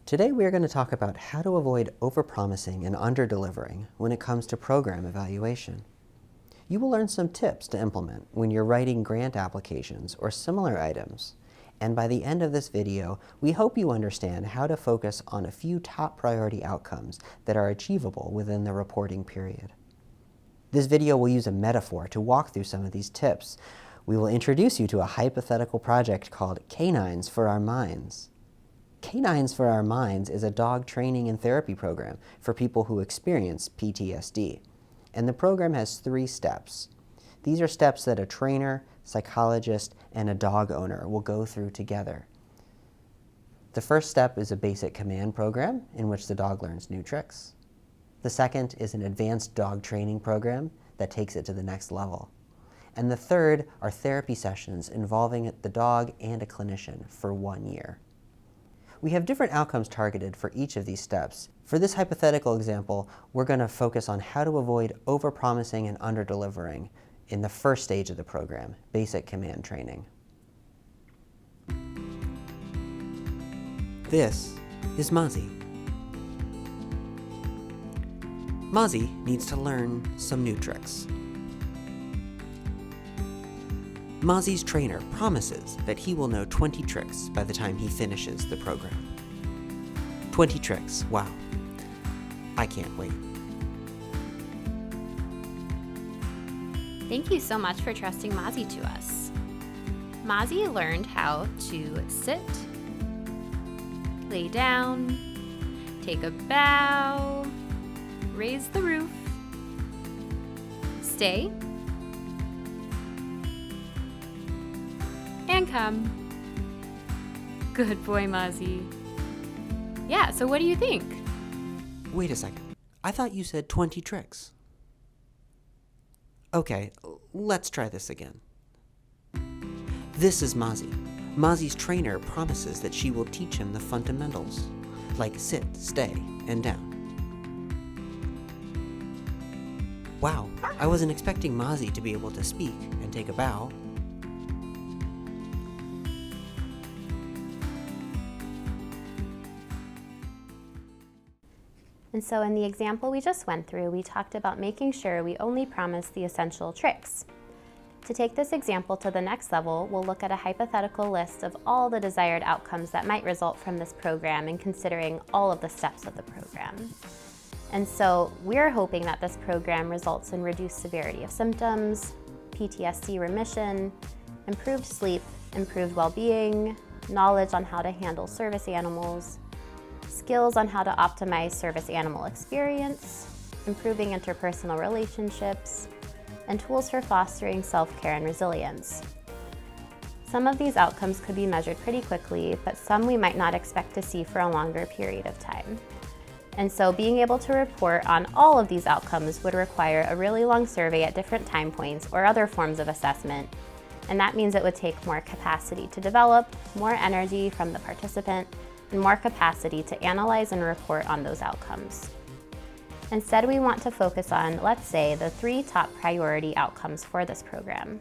Today we are going to talk about how to avoid overpromising and underdelivering when it comes to program evaluation. You will learn some tips to implement when you're writing grant applications or similar items. And by the end of this video, we hope you understand how to focus on a few top priority outcomes that are achievable within the reporting period. This video will use a metaphor to walk through some of these tips. We will introduce you to a hypothetical project called Canines for Our Minds. Canines for Our Minds is a dog training and therapy program for people who experience PTSD. And the program has 3 steps. These are steps that a trainer, psychologist, and a dog owner will go through together. The first step is a basic command program in which the dog learns new tricks. The second is an advanced dog training program that takes it to the next level. And the third are therapy sessions involving the dog and a clinician for 1 year. We have different outcomes targeted for each of these steps. For this hypothetical example, we're going to focus on how to avoid overpromising and underdelivering in the first stage of the program, basic command training. This is Mozzie. Mozzie needs to learn some new tricks. Mozzie's trainer promises that he will know 20 tricks by the time he finishes the program. 20 tricks, wow. I can't wait. Thank you so much for trusting Mozzie to us. Mozzie learned how to sit, lay down, take a bow, raise the roof, stay, and come. Good boy, Mozzie. Yeah, so what do you think? Wait a second. I thought you said 20 tricks. Okay, let's try this again. This is Mozzie. Mozzie's trainer promises that she will teach him the fundamentals, like sit, stay, and down. Wow, I wasn't expecting Mozzie to be able to speak and take a bow. And so in the example we just went through, we talked about making sure we only promise the essential tricks. To take this example to the next level, we'll look at a hypothetical list of all the desired outcomes that might result from this program and considering all of the steps of the program. And so we're hoping that this program results in reduced severity of symptoms, PTSD remission, improved sleep, improved well-being, knowledge on how to handle service animals, skills on how to optimize service animal experience, improving interpersonal relationships, and tools for fostering self-care and resilience. Some of these outcomes could be measured pretty quickly, but some we might not expect to see for a longer period of time. And so being able to report on all of these outcomes would require a really long survey at different time points or other forms of assessment. And that means it would take more capacity to develop, more energy from the participant, and more capacity to analyze and report on those outcomes. Instead, we want to focus on, let's say, the 3 top priority outcomes for this program.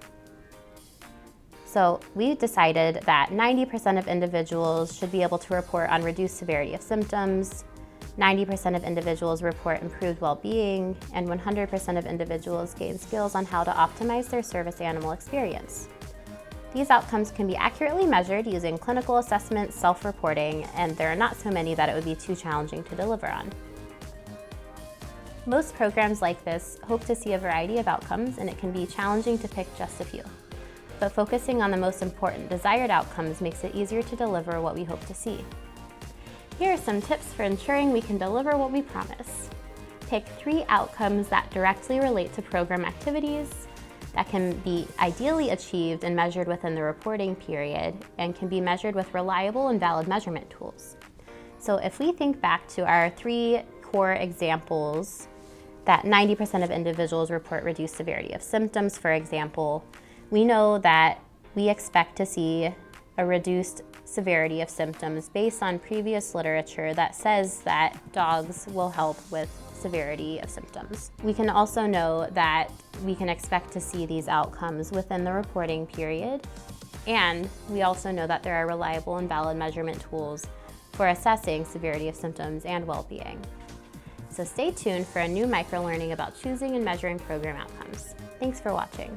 So we decided that 90% of individuals should be able to report on reduced severity of symptoms, 90% of individuals report improved well-being, and 100% of individuals gain skills on how to optimize their service animal experience. These outcomes can be accurately measured using clinical assessments, self-reporting, and there are not so many that it would be too challenging to deliver on. Most programs like this hope to see a variety of outcomes, and it can be challenging to pick just a few. But focusing on the most important desired outcomes makes it easier to deliver what we hope to see. Here are some tips for ensuring we can deliver what we promise. Pick 3 outcomes that directly relate to program activities, that can be ideally achieved and measured within the reporting period and can be measured with reliable and valid measurement tools. So if we think back to our 3 core examples, that 90% of individuals report reduced severity of symptoms, for example, we know that we expect to see a reduced severity of symptoms based on previous literature that says that dogs will help with severity of symptoms. We can also know that we can expect to see these outcomes within the reporting period, and we also know that there are reliable and valid measurement tools for assessing severity of symptoms and well-being. So stay tuned for a new microlearning about choosing and measuring program outcomes. Thanks for watching.